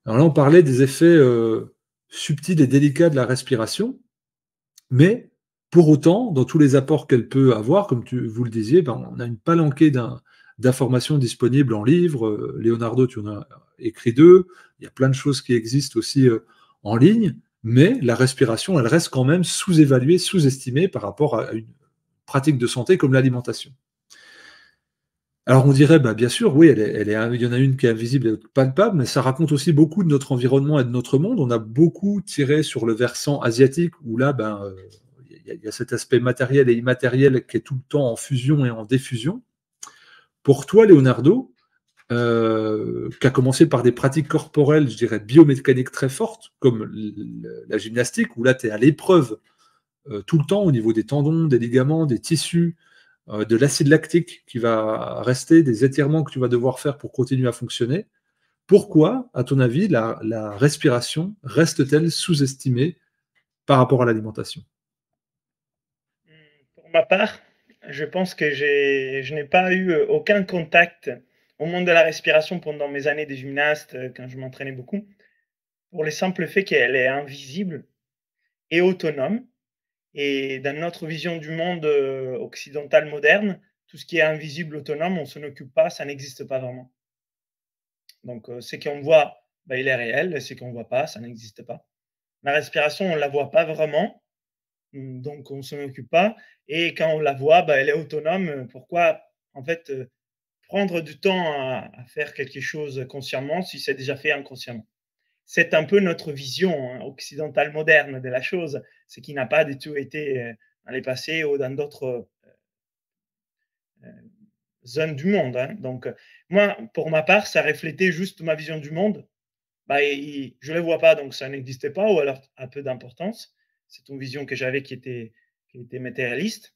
Alors là, on parlait des effets, subtils et délicats de la respiration, mais pour autant, dans tous les apports qu'elle peut avoir, comme vous le disiez, ben, on a une palanquée d'informations disponibles en livres. Leonardo, tu en as écrit 2. Il y a plein de choses qui existent aussi, en ligne, mais la respiration, elle reste quand même sous-évaluée, sous-estimée par rapport à une pratique de santé comme l'alimentation. Alors on dirait, bah, bien sûr, oui, il y en a une qui est invisible et l'autre palpable, mais ça raconte aussi beaucoup de notre environnement et de notre monde. On a beaucoup tiré sur le versant asiatique où là, ben, il y a cet aspect matériel et immatériel qui est tout le temps en fusion et en diffusion. Pour toi, Leonardo, qui a commencé par des pratiques corporelles, je dirais biomécaniques très fortes, comme la gymnastique, où là, tu es à l'épreuve tout le temps au niveau des tendons, des ligaments, des tissus, de l'acide lactique qui va rester, des étirements que tu vas devoir faire pour continuer à fonctionner. Pourquoi, à ton avis, la respiration reste-t-elle sous-estimée par rapport à l'alimentation? Pour ma part, je pense que je n'ai pas eu, aucun contact au monde de la respiration pendant mes années de gymnaste, quand je m'entraînais beaucoup, pour le simple fait qu'elle est invisible et autonome et dans notre vision du monde, occidental moderne, tout ce qui est invisible, autonome, on s'en occupe pas, ça n'existe pas vraiment. Donc, ce qu'on voit, bah, il est réel et ce qu'on voit pas, ça n'existe pas. La respiration, on la voit pas vraiment. Donc on s'en occupe pas et quand on la voit, bah, elle est autonome, pourquoi, en fait, prendre du temps à faire quelque chose consciemment si c'est déjà fait inconsciemment? C'est un peu notre vision, hein, occidentale moderne de la chose, ce qui n'a pas du tout été, dans les passés ou dans d'autres, zones du monde, hein. Donc, moi, pour ma part, ça reflétait juste ma vision du monde. Bah, et je ne le vois pas, donc ça n'existait pas ou alors à peu d'importance. C'est une vision que j'avais qui était matérialiste.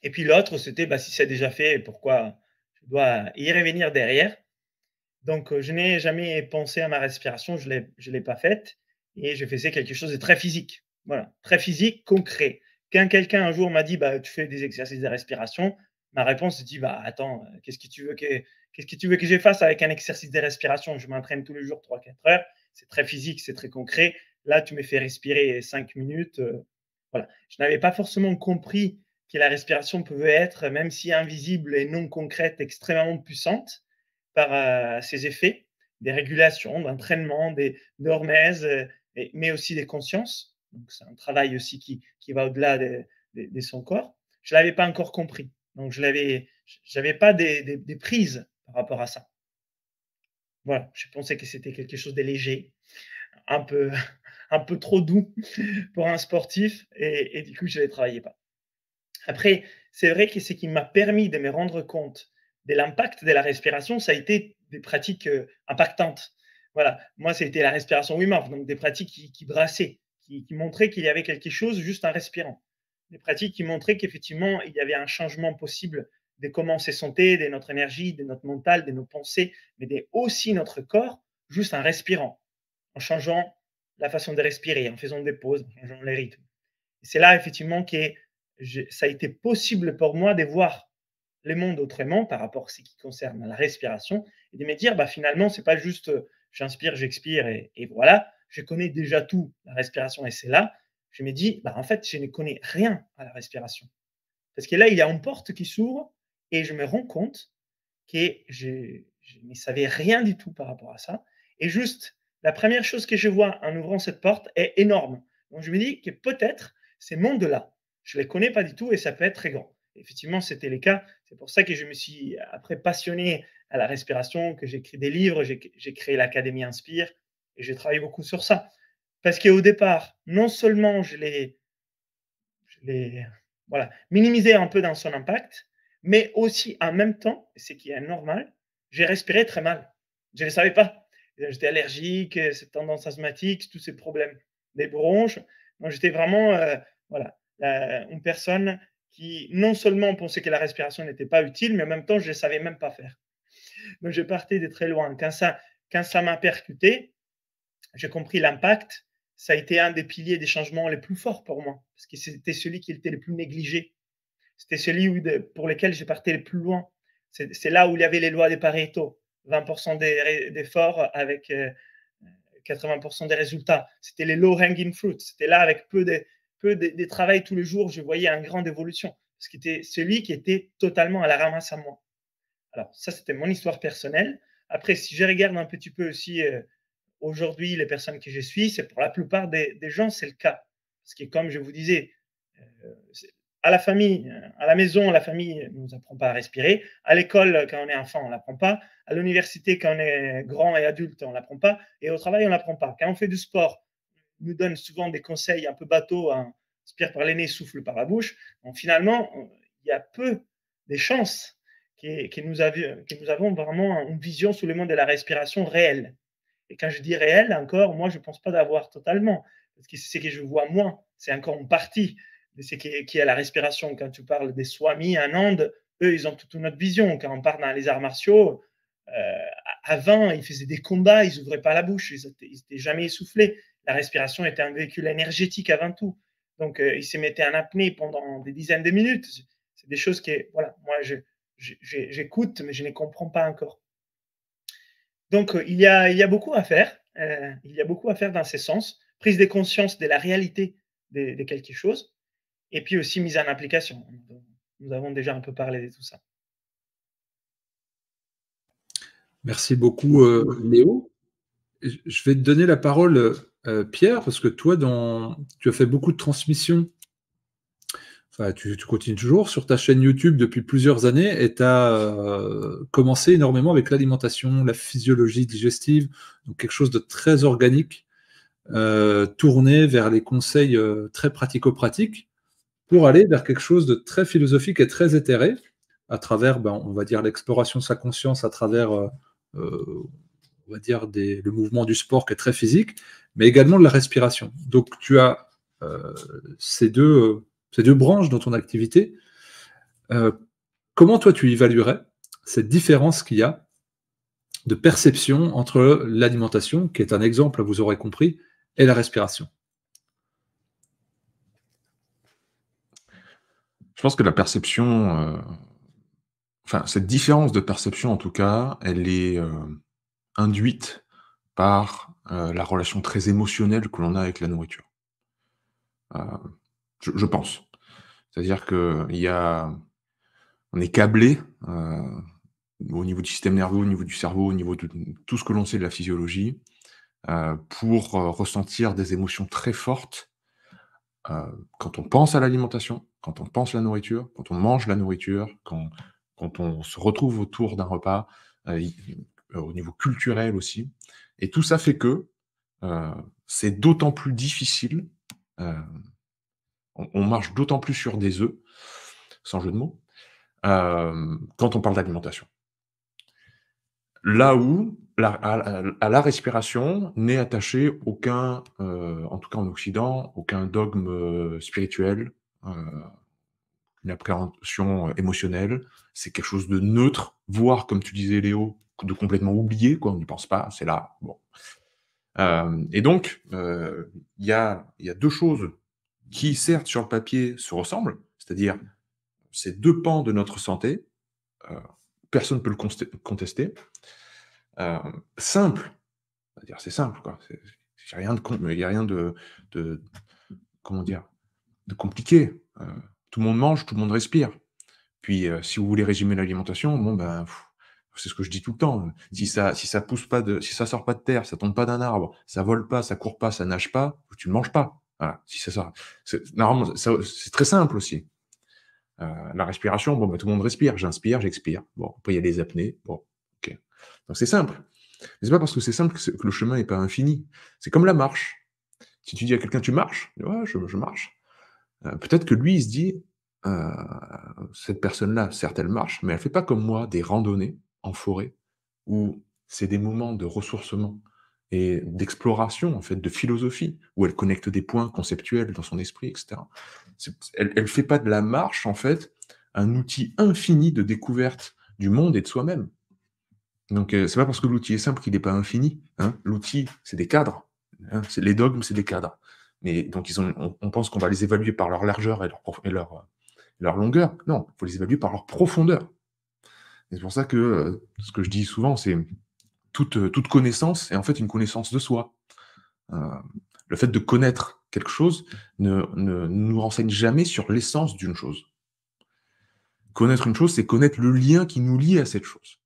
Et puis l'autre, c'était, bah, si c'est déjà fait, pourquoi je dois y revenir derrière? Donc, je n'ai jamais pensé à ma respiration, je l'ai pas faite et je faisais quelque chose de très physique. Voilà, très physique, concret. Quand quelqu'un un jour m'a dit: «Bah, tu fais des exercices de respiration», ma réponse c'est dit: «Bah, attends, qu'est-ce que tu veux que je fasse avec un exercice de respiration? Je m'entraîne tous les jours 3 4 heures, c'est très physique, c'est très concret. Là, tu me fais respirer 5 minutes», voilà. Je n'avais pas forcément compris que la respiration pouvait être, même si invisible et non concrète, extrêmement puissante par ses effets, des régulations, d'entraînement, d'hormèse, mais aussi des consciences. Donc c'est un travail aussi qui va au-delà de son corps. Je ne l'avais pas encore compris. Donc je n'avais pas des prises par rapport à ça. Voilà, je pensais que c'était quelque chose de léger, un peu, un peu trop doux pour un sportif et du coup, je ne les travaillais pas. Après, c'est vrai que ce qui m'a permis de me rendre compte de l'impact de la respiration, ça a été des pratiques, impactantes. Voilà, moi, c'était la respiration Wim Hof, donc des pratiques qui brassaient, qui montraient qu'il y avait quelque chose juste en respirant. Des pratiques qui montraient qu'effectivement, il y avait un changement possible de comment on se sentait, de notre énergie, de notre mental, de nos pensées, mais aussi notre corps, juste en respirant, en changeant la façon de respirer, en faisant des pauses, en changeant les rythmes. Et c'est là effectivement que ça a été possible pour moi de voir le monde autrement par rapport à ce qui concerne la respiration et de me dire, bah, finalement, c'est pas juste j'inspire, j'expire et voilà, je connais déjà tout, la respiration et c'est là. Je me dis, bah, en fait, je ne connais rien à la respiration. Parce que là, il y a une porte qui s'ouvre et je me rends compte que je ne savais rien du tout par rapport à ça. Et juste, la première chose que je vois en ouvrant cette porte est énorme. Donc je me dis que peut-être ces mondes-là, je ne les connais pas du tout et ça peut être très grand. Effectivement, c'était le cas. C'est pour ça que je me suis après passionné à la respiration, que j'ai écrit des livres, j'ai créé l'Académie Inspire et j'ai travaillé beaucoup sur ça. Parce qu'au départ, non seulement je l'ai voilà, minimisé un peu dans son impact, mais aussi en même temps, ce qui est normal, j'ai respiré très mal. Je ne le savais pas. J'étais allergique, cette tendance asthmatique, tous ces problèmes des bronches. Donc j'étais vraiment, voilà, une personne qui non seulement pensait que la respiration n'était pas utile, mais en même temps, je ne savais même pas faire. Donc je partais de très loin. Quand ça m'a percuté, j'ai compris l'impact. Ça a été un des piliers des changements les plus forts pour moi, parce que c'était celui qui était le plus négligé. C'était celui pour lequel j'ai parté le plus loin. C'est là où il y avait les lois des Pareto. 20% d'efforts avec 80% des résultats. C'était les low-hanging fruits. C'était là avec peu de travail tous les jours, je voyais une grande évolution. C'était celui qui était totalement à la ramasse à moi. Alors, ça, c'était mon histoire personnelle. Après, si je regarde un petit peu aussi aujourd'hui les personnes que je suis, c'est pour la plupart des gens, c'est le cas. Parce que comme je vous disais, à la famille, à la maison, la famille ne nous apprend pas à respirer. À l'école, quand on est enfant, on ne l'apprend pas. À l'université, quand on est grand et adulte, on ne l'apprend pas. Et au travail, on ne l'apprend pas. Quand on fait du sport, on nous donne souvent des conseils un peu bateaux, hein, inspire par les nez, souffle par la bouche. Donc finalement, il y a peu de chances que nous avons vraiment une vision sur le monde de la respiration réelle. Et quand je dis réel, encore, moi, je ne pense pas d'avoir totalement. Parce que c'est ce que je vois moi. C'est encore une partie de ce qui est la respiration. Quand tu parles des Swamis en Inde, eux, ils ont toute une autre vision. Quand on parle dans les arts martiaux, avant, ils faisaient des combats, ils n'ouvraient pas la bouche, ils n'étaient jamais essoufflés. La respiration était un véhicule énergétique avant tout. Donc, ils se mettaient en apnée pendant des dizaines de minutes. C'est des choses que, voilà, moi, j'écoute, mais je ne comprends pas encore. Donc, il y a beaucoup à faire. Il y a beaucoup à faire dans ces sens. Prise de conscience de la réalité de quelque chose. Et puis aussi mise en application. Nous avons déjà un peu parlé de tout ça. Merci beaucoup, Léo. Je vais te donner la parole, Pierre, parce que toi, tu as fait beaucoup de transmissions. Enfin, tu continues toujours sur ta chaîne YouTube depuis plusieurs années et tu as commencé énormément avec l'alimentation, la physiologie digestive, donc quelque chose de très organique, tourné vers les conseils très pratico-pratiques pour aller vers quelque chose de très philosophique et très éthéré à travers, on va dire, l'exploration de sa conscience à travers, on va dire, le mouvement du sport qui est très physique, mais également de la respiration. Donc, tu as ces deux branches dans ton activité. Comment toi tu évaluerais cette différence qu'il y a de perception entre l'alimentation, qui est un exemple, vous aurez compris, et la respiration? Je pense que la perception, enfin cette différence de perception en tout cas, elle est induite par la relation très émotionnelle que l'on a avec la nourriture. Je pense. C'est-à-dire qu'on est câblé au niveau du système nerveux, au niveau du cerveau, au niveau de tout ce que l'on sait de la physiologie, pour ressentir des émotions très fortes quand on pense à l'alimentation, quand on pense la nourriture, quand on mange la nourriture, quand on se retrouve autour d'un repas, au niveau culturel aussi. Et tout ça fait que c'est d'autant plus difficile, on marche d'autant plus sur des œufs, sans jeu de mots, quand on parle d'alimentation. Là où, à la respiration, n'est attaché aucun, en tout cas en Occident, aucun dogme spirituel, une appréhension émotionnelle. C'est quelque chose de neutre, voire, comme tu disais Léo, de complètement oublié, quoi, on n'y pense pas, c'est là, bon. Et donc, il y a 2 choses qui, certes, sur le papier, se ressemblent, c'est-à-dire ces 2 pans de notre santé, personne ne peut le contester. Simple, c'est-à-dire c'est simple, quoi. Il n'y a rien de comment dire? De compliqué. Tout le monde mange, tout le monde respire. Puis, si vous voulez régimer l'alimentation, bon ben, c'est ce que je dis tout le temps, si ça sort pas de terre, ça tombe pas d'un arbre, ça vole pas, ça court pas, ça nage pas, tu ne manges pas. Voilà, si ça sort normalement, c'est très simple aussi. La respiration, bon, tout le monde respire, j'inspire, j'expire. Bon, après il y a les apnées, bon, OK. Donc c'est simple. Mais c'est pas parce que c'est simple que le chemin est pas infini. C'est comme la marche. Si tu dis à quelqu'un: «Tu marches?» Il dit: «Ouais, je marche». Peut-être que lui, il se dit, cette personne-là, certes, elle marche, mais elle fait pas comme moi des randonnées en forêt, où c'est des moments de ressourcement et d'exploration, en fait, de philosophie, où elle connecte des points conceptuels dans son esprit, et cetera. Elle fait pas de la marche, en fait, un outil infini de découverte du monde et de soi-même. Donc, c'est pas parce que l'outil est simple qu'il n'est pas infini, hein. L'outil, c'est des cadres, hein, les dogmes, c'est des cadres. Mais donc on pense qu'on va les évaluer par leur largeur et leur longueur. Non, il faut les évaluer par leur profondeur. Et c'est pour ça que ce que je dis souvent, c'est toute connaissance est en fait une connaissance de soi. Le fait de connaître quelque chose ne nous renseigne jamais sur l'essence d'une chose. Connaître une chose, c'est connaître le lien qui nous lie à cette chose.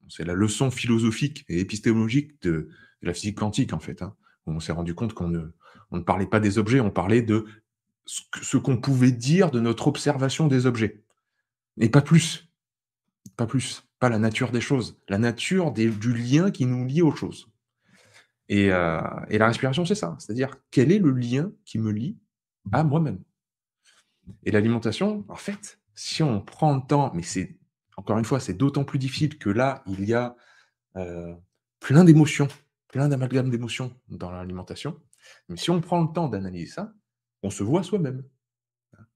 C'est la leçon philosophique et épistémologique de la physique quantique, en fait, hein, où on s'est rendu compte qu'on ne parlait pas des objets, on parlait de ce qu'on pouvait dire de notre observation des objets. Et pas plus. Pas plus. Pas la nature des choses. La nature du lien qui nous lie aux choses. Et la respiration, c'est ça. C'est-à-dire, quel est le lien qui me lie à moi-même? Et l'alimentation, en fait, si on prend le temps, mais c'est, encore une fois, c'est d'autant plus difficile que là, il y a plein d'émotions, plein d'amalgames d'émotions dans l'alimentation. Mais si on prend le temps d'analyser ça, on se voit soi-même.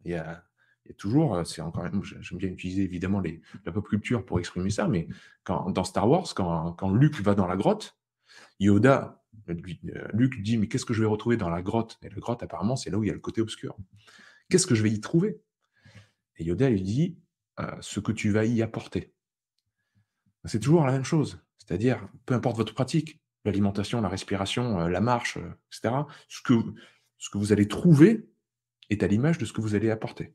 Il y a toujours, c'est encore, j'aime bien utiliser évidemment la pop culture pour exprimer ça, mais dans Star Wars, quand Luke va dans la grotte, Luke dit, mais qu'est-ce que je vais retrouver dans la grotte? Et la grotte, apparemment, c'est là où il y a le côté obscur. Qu'est-ce que je vais y trouver? Et Yoda lui dit, ce que tu vas y apporter. C'est toujours la même chose. C'est-à-dire, peu importe votre pratique, l'alimentation, la respiration, la marche, etc., ce que vous allez trouver est à l'image de ce que vous allez apporter.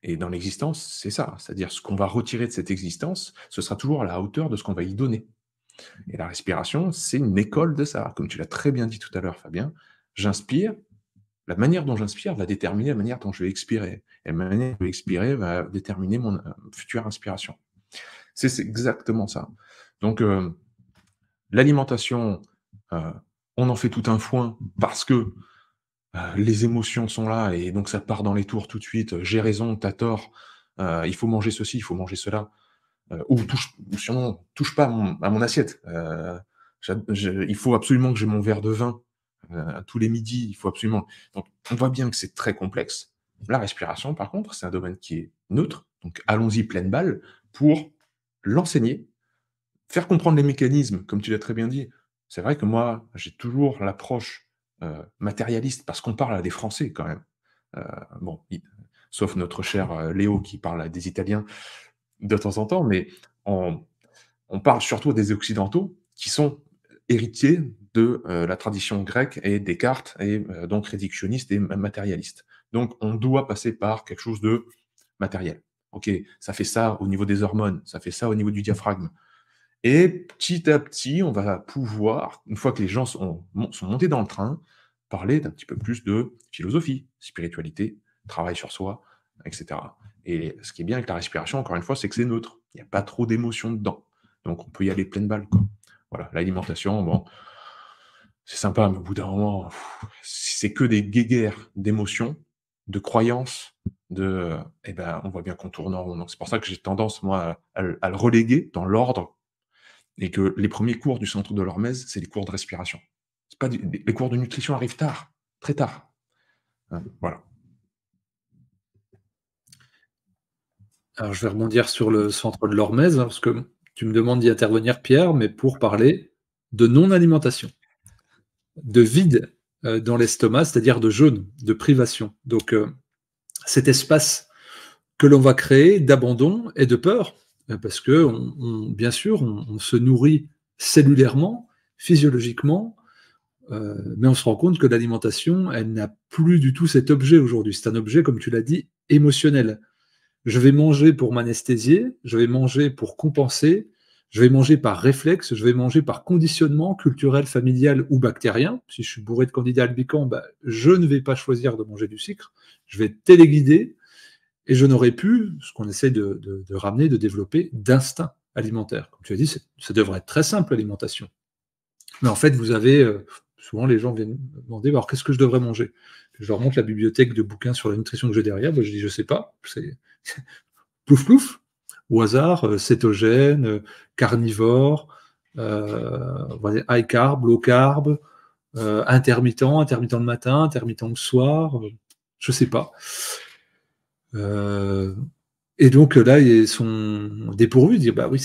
Et dans l'existence, c'est ça. C'est-à-dire, ce qu'on va retirer de cette existence, ce sera toujours à la hauteur de ce qu'on va y donner. Et la respiration, c'est une école de ça. Comme tu l'as très bien dit tout à l'heure, Fabien, j'inspire, la manière dont j'inspire va déterminer la manière dont je vais expirer. Et la manière dont je vais expirer va déterminer mon future inspiration. C'est exactement ça. Donc, l'alimentation, on en fait tout un foin parce que les émotions sont là et donc ça part dans les tours tout de suite. J'ai raison, t'as tort, il faut manger ceci, il faut manger cela. Ou touche pas à mon assiette. Il faut absolument que j'ai mon verre de vin tous les midis. Il faut absolument. Donc, on voit bien que c'est très complexe. La respiration, par contre, c'est un domaine qui est neutre. Donc, allons-y pleine balle pour l'enseigner, faire comprendre les mécanismes, comme tu l'as très bien dit. C'est vrai que moi, j'ai toujours l'approche matérialiste, parce qu'on parle à des Français quand même. Bon, sauf notre cher Léo qui parle à des Italiens de temps en temps, mais on parle surtout des Occidentaux qui sont héritiers de la tradition grecque et Descartes, et donc réductionniste et matérialiste. Donc, on doit passer par quelque chose de matériel. Ok, ça fait ça au niveau des hormones, ça fait ça au niveau du diaphragme. Et petit à petit, on va pouvoir, une fois que les gens sont montés dans le train, parler d'un petit peu plus de philosophie, spiritualité, travail sur soi, etc. Et ce qui est bien avec la respiration, encore une fois, c'est que c'est neutre. Il n'y a pas trop d'émotions dedans. Donc on peut y aller pleine balle, quoi. Voilà, l'alimentation, bon, c'est sympa, mais au bout d'un moment, c'est que des guéguerres d'émotions, de croyances, eh ben, on voit bien qu'on tourne en rond. Donc c'est pour ça que j'ai tendance, moi, à le reléguer dans l'ordre, et que les premiers cours du centre de l'Hormèse, c'est les cours de respiration. C'est pas les cours de nutrition arrivent tard, très tard. Voilà. Alors, je vais rebondir sur le centre de l'Hormèse, parce que tu me demandes d'y intervenir, Pierre, mais pour parler de non-alimentation, de vide dans l'estomac, c'est-à-dire de jeûne, de privation. Donc, cet espace que l'on va créer d'abandon et de peur, parce que, bien sûr, on se nourrit cellulairement, physiologiquement, mais on se rend compte que l'alimentation, elle n'a plus du tout cet objet aujourd'hui. C'est un objet, comme tu l'as dit, émotionnel. Je vais manger pour m'anesthésier, je vais manger pour compenser, je vais manger par réflexe, je vais manger par conditionnement culturel, familial ou bactérien. Si je suis bourré de candida albicans, je ne vais pas choisir de manger du sucre, je vais téléguider et je n'aurai plus ce qu'on essaie de ramener, de développer, d'instinct alimentaire. Comme tu as dit, ça devrait être très simple l'alimentation. Mais en fait, vous avez, souvent les gens viennent me demander, alors qu'est-ce que je devrais manger? Je leur montre la bibliothèque de bouquins sur la nutrition que j'ai derrière, je dis, je sais pas, c'est plouf plouf, au hasard, cétogène, carnivore, high carb, low carb, intermittent le matin, intermittent le soir, je sais pas. Et donc là, ils sont dépourvus, ils disent, bah oui,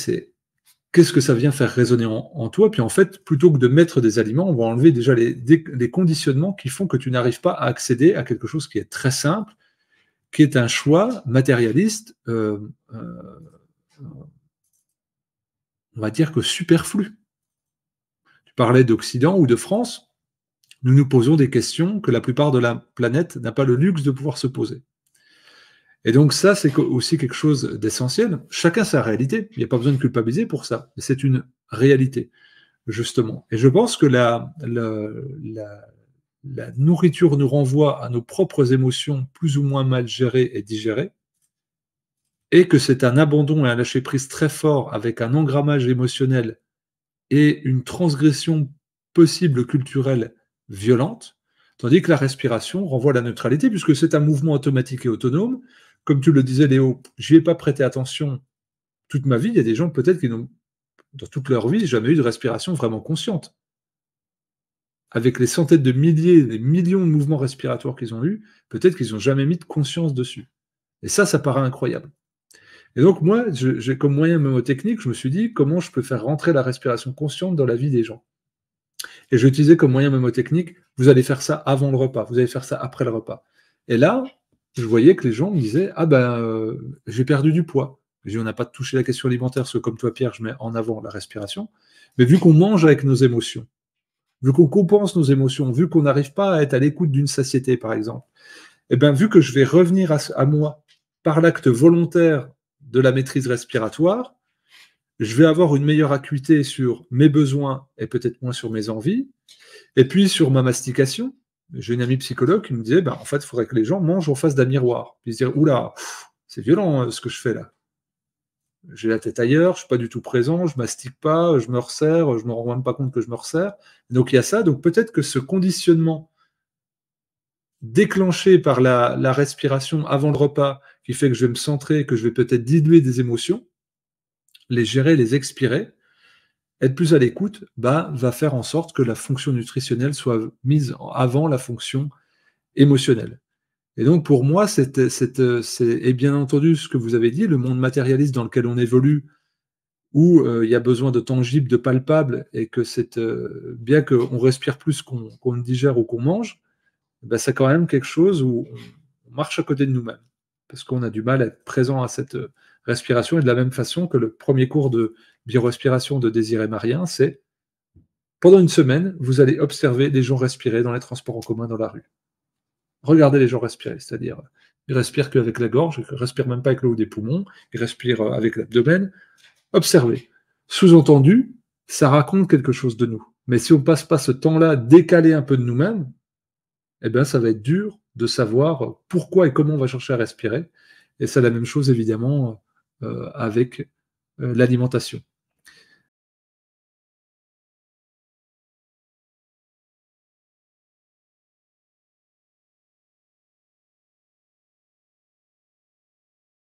qu'est-ce que ça vient faire résonner en toi? Puis en fait, plutôt que de mettre des aliments, on va enlever déjà les conditionnements qui font que tu n'arrives pas à accéder à quelque chose qui est très simple, qui est un choix matérialiste, on va dire que superflu. Tu parlais d'Occident ou de France. nous nous posons des questions que la plupart de la planète n'a pas le luxe de pouvoir se poser. Et donc ça, c'est aussi quelque chose d'essentiel. Chacun sa réalité. Il n'y a pas besoin de culpabiliser pour ça. C'est une réalité, justement. Et je pense que la nourriture nous renvoie à nos propres émotions plus ou moins mal gérées et digérées, et que c'est un abandon et un lâcher-prise très fort avec un engrammage émotionnel et une transgression possible culturelle violente, tandis que la respiration renvoie à la neutralité, puisque c'est un mouvement automatique et autonome. Comme tu le disais, Léo, je n'y ai pas prêté attention toute ma vie. Il y a des gens peut-être qui n'ont, dans toute leur vie, jamais eu de respiration vraiment consciente. Avec les centaines de milliers, des millions de mouvements respiratoires qu'ils ont eus, peut-être qu'ils n'ont jamais mis de conscience dessus. Et ça paraît incroyable. Et donc moi, j'ai comme moyen mnémotechnique, je me suis dit comment je peux faire rentrer la respiration consciente dans la vie des gens. Et j'ai utilisé comme moyen mnémotechnique, vous allez faire ça avant le repas, vous allez faire ça après le repas. Et là, je voyais que les gens me disaient, ah ben, j'ai perdu du poids. Je dis, on n'a pas touché la question alimentaire, parce que comme toi, Pierre, je mets en avant la respiration. Mais vu qu'on mange avec nos émotions, vu qu'on compense nos émotions, vu qu'on n'arrive pas à être à l'écoute d'une satiété, par exemple, et bien vu que je vais revenir à moi par l'acte volontaire de la maîtrise respiratoire, je vais avoir une meilleure acuité sur mes besoins et peut-être moins sur mes envies, et puis sur ma mastication. J'ai une amie psychologue qui me disait, en fait, il faudrait que les gens mangent en face d'un miroir. Puis se dire, oula, c'est violent ce que je fais là. J'ai la tête ailleurs, je ne suis pas du tout présent, je mastique pas, je me resserre, je ne me rends même pas compte que je me resserre. Donc il y a ça. Donc peut-être que ce conditionnement déclenché par la respiration avant le repas, qui fait que je vais me centrer, que je vais peut-être diluer des émotions, les gérer, les expirer, être plus à l'écoute, va faire en sorte que la fonction nutritionnelle soit mise avant la fonction émotionnelle. Et donc pour moi, et bien entendu ce que vous avez dit, le monde matérialiste dans lequel on évolue, où il y a besoin de tangible, de palpable, et que bien qu'on respire plus qu'on ne digère ou qu'on mange, c'est quand même quelque chose où on marche à côté de nous-mêmes, parce qu'on a du mal à être présent à cette respiration, et de la même façon que le premier cours de biorespiration de Désiré Marien, c'est pendant une semaine, vous allez observer les gens respirer dans les transports en commun dans la rue. Regardez les gens respirer, c'est-à-dire, ils respirent qu'avec la gorge, ils ne respirent même pas avec le haut des poumons, ils respirent avec l'abdomen. Observez. Sous-entendu, ça raconte quelque chose de nous. Mais si on ne passe pas ce temps-là décalé un peu de nous-mêmes, ça va être dur de savoir pourquoi et comment on va chercher à respirer. Et c'est la même chose, évidemment, avec l'alimentation.